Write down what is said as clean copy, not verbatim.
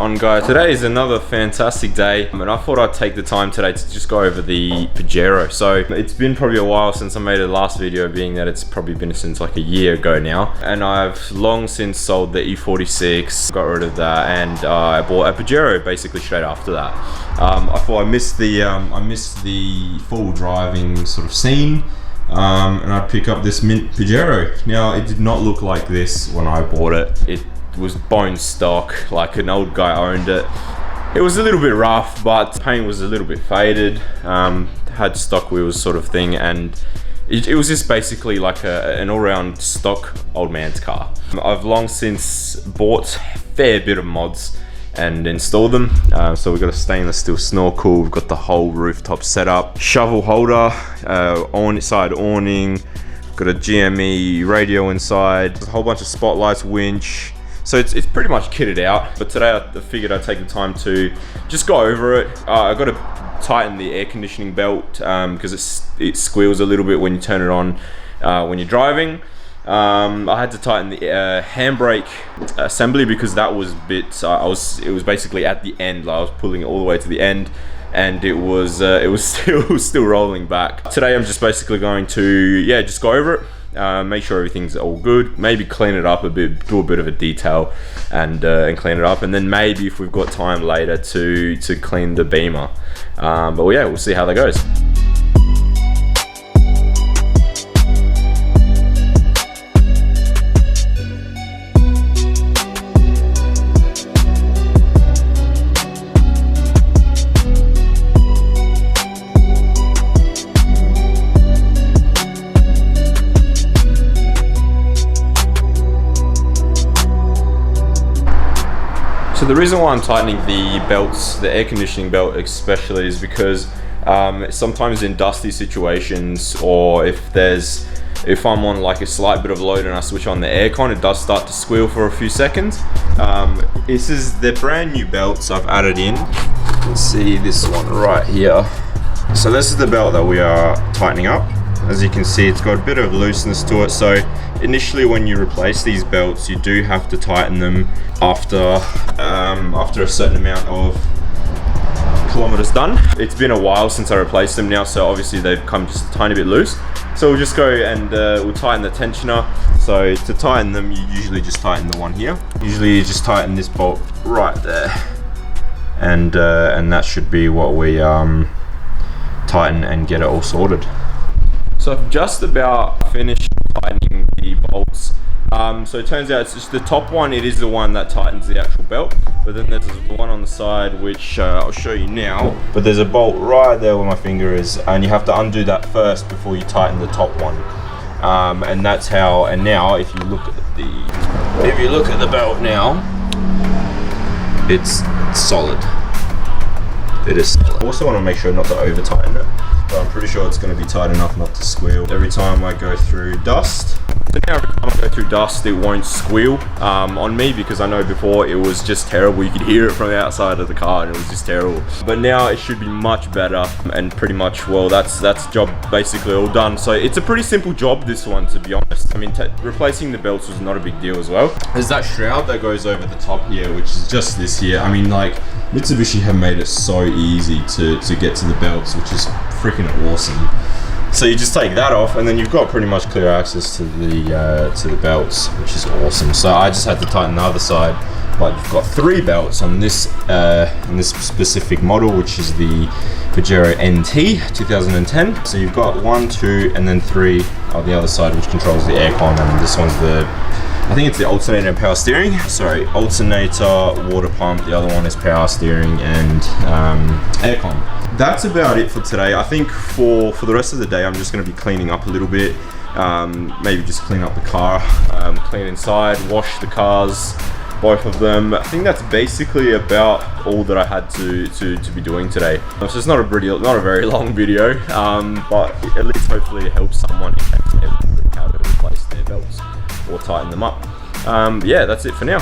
on, guys? Today is another fantastic day, and I thought I'd take the time today to just go over the Pajero. So it's been probably a while since I made the last video, being that it's probably been since like a year ago now, and I've long since sold the E46, got rid of that, and I bought a Pajero basically straight after that. I thought I missed the full driving sort of scene, and I'd pick up this mint Pajero. Now, it did not look like this when I bought it. It was bone stock, like an old guy owned it. It was a little bit rough, but the paint was a little bit faded. Had stock wheels sort of thing, and it was just basically like an all-round stock old man's car. I've long since bought a fair bit of mods and installed them. So we've got a stainless steel snorkel, we've got the whole rooftop setup, shovel holder, side awning, got a GME radio inside, a whole bunch of spotlights, winch. So it's pretty much kitted out, but today I figured I'd take the time to just go over it. I got to tighten the air conditioning belt because it squeals a little bit when you turn it on when you're driving. I had to tighten the handbrake assembly because that was a bit. It was basically at the end. I was pulling it all the way to the end, and it was still rolling back. Today I'm just basically going to just go over it. Make sure everything's all good, maybe clean it up a bit, do a bit of a detail and clean it up, and then maybe if we've got time later to clean the beamer. But yeah, we'll see how that goes. So the reason why I'm tightening the belts, the air conditioning belt especially, is because sometimes in dusty situations, or if I'm on like a slight bit of load and I switch on the aircon, it does start to squeal for a few seconds. This is the brand new belts I've added in. You can see this one right here. So this is the belt that we are tightening up. As you can see, it's got a bit of looseness to it. So initially when you replace these belts, you do have to tighten them after a certain amount of kilometers done. It's been a while since I replaced them now, so obviously they've come just a tiny bit loose. So we'll just go and we'll tighten the tensioner. So to tighten them, you usually just tighten the one here. Usually you just tighten this bolt right there, and that should be what we tighten and get it all sorted. So I've just about finished tightening the bolts. So it turns out it's just the top one, it is the one that tightens the actual belt, but then there's one on the side which I'll show you now. But there's a bolt right there where my finger is, and you have to undo that first before you tighten the top one. And that's how, and now if you look at the belt now, it's solid. It is solid. I also want to make sure not to over tighten it, but I'm pretty sure it's going to be tight enough not to squeal every time I go through dust. So now every time I go through dust, it won't squeal on me, because I know before it was just terrible. You could hear it from the outside of the car and it was just terrible. But now it should be much better, and pretty much, well, that's job basically all done. So it's a pretty simple job, this one, to be honest. I mean, replacing the belts was not a big deal as well. There's that shroud that goes over the top here, which is just this here. I mean, like, Mitsubishi have made it so easy to get to the belts, which is freaking awesome. So you just take that off, and then you've got pretty much clear access to the belts, which is awesome. So I just had to tighten the other side, but you've got 3 belts on this in this specific model, which is the Pajero NT 2010. So you've got 1, 2, and then 3 on the other side, which controls the aircon, and this one's I think it's the alternator and power steering. Sorry, alternator, water pump. The other one is power steering and aircon. That's about it for today. I think for the rest of the day, I'm just going to be cleaning up a little bit. Maybe just clean up the car, clean inside, wash the cars, both of them. I think that's basically about all that I had to be doing today. So it's not a very long video, but at least hopefully it helps someone how to replace their belts or tighten them up. Yeah, that's it for now.